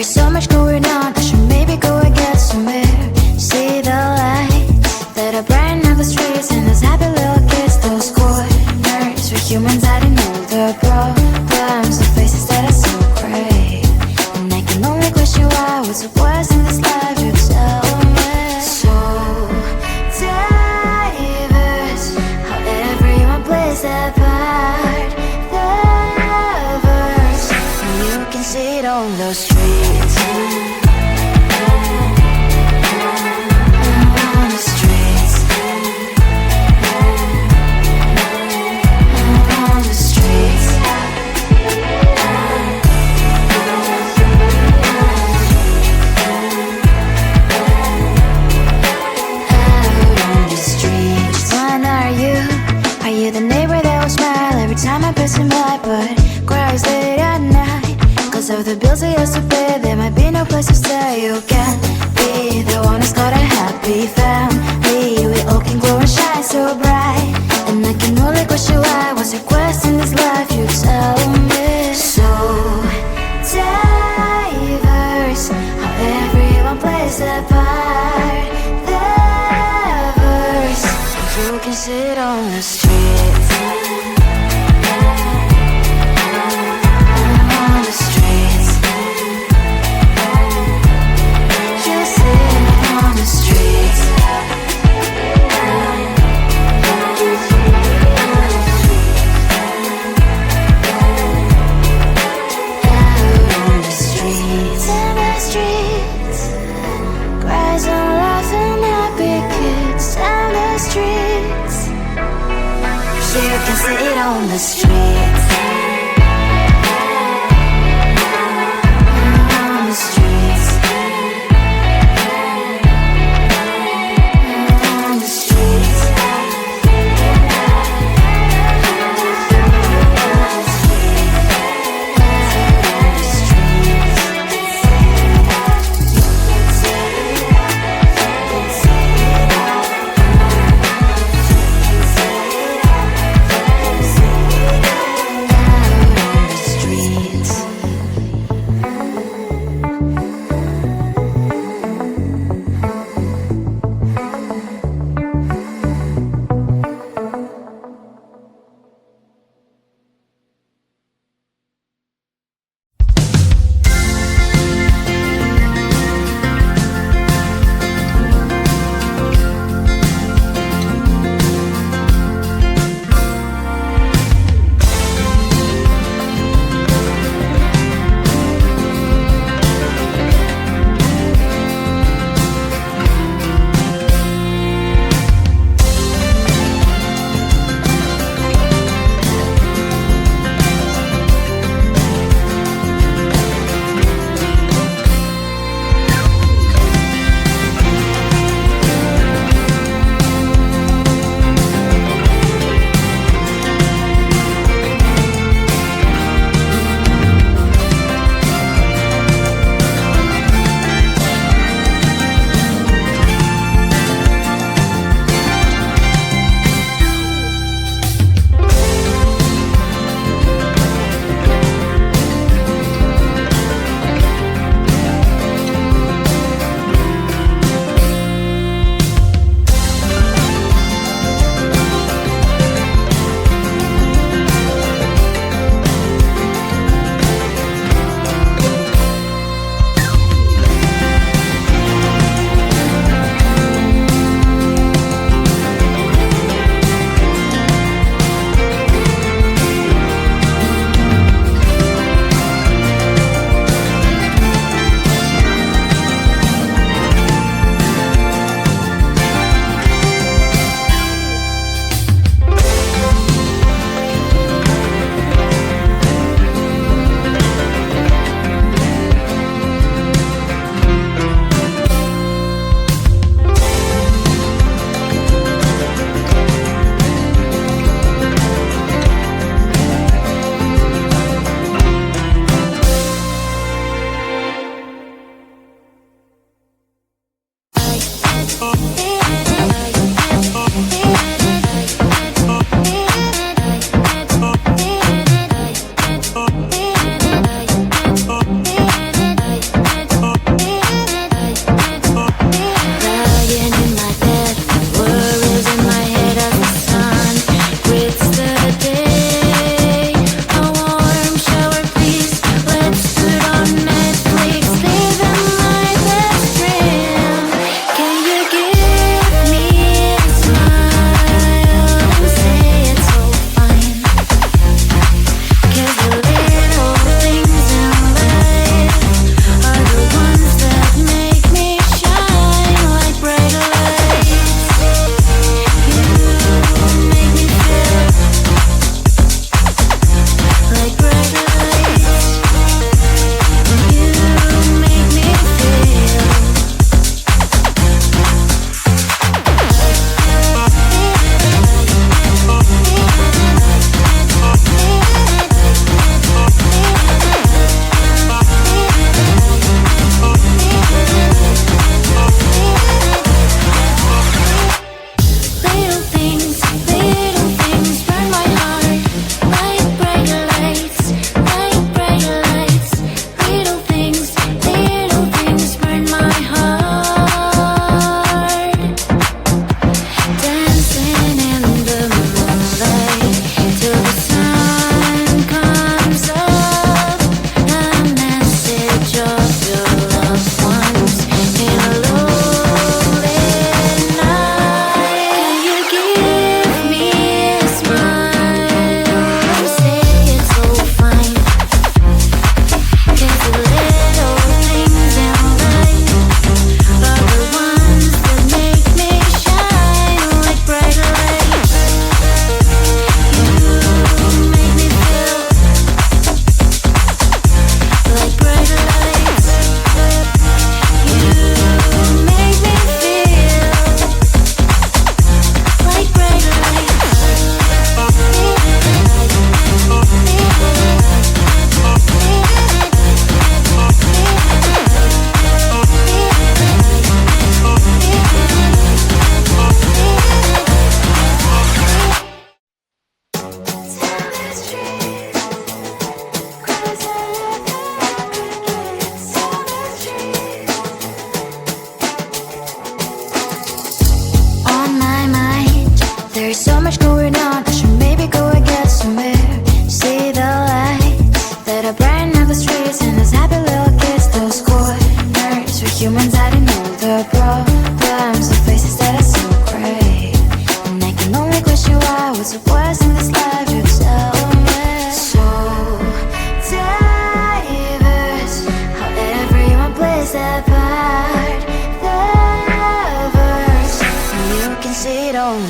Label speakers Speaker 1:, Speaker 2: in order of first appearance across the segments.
Speaker 1: so much going on, I should maybe go and get some air. See the lights that are brighten up the streets, and those happy little kids, those corners where humans hiding all their problems, the faces that are so gray. And I can only question why, what's the worst in this life, you tell me. So diverse, how everyone plays their part. The verse, and you can see it on the streets. On the streets. On the streets. When are you the neighbor that will smile every time I pass him by, but cries late at night? Cause of the bills I used to pay, there might be no place to stay. You can't be the one who's got a happy family. We all can glow and shine so bright, and I can only question why, what's your quest in this life, you tell me. So diverse, how everyone plays their part. You can sit on the streets. On the streets. You sit on the streets.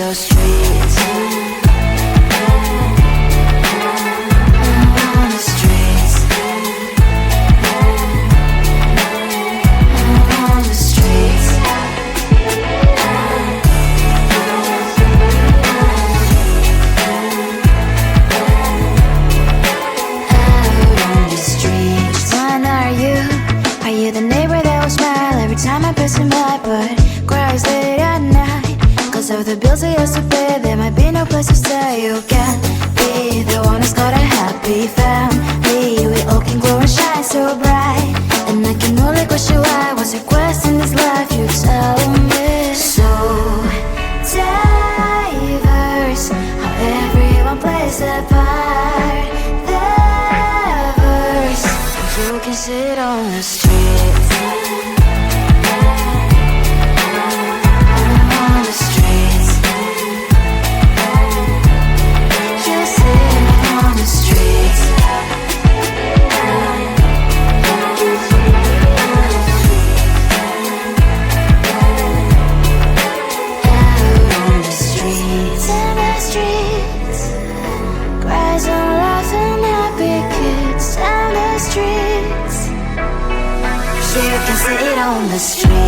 Speaker 1: those streets. On the streets. On the streets. Are you the neighbor that will smile every time I pass him by, but cries late at night? Cause of the bills I used to pay, there might be no place to stay. You can't be the one who's got a happy family. We all can glow and shine so bright, and I can only question why. What's your quest in this life? You tell me. So diverse, how everyone plays their part. You can sit on the street. On the streets. You sit on the streets. Out on the streets. In the streets. Cries and laughing happy kids. Down the streets. You can sit on the street.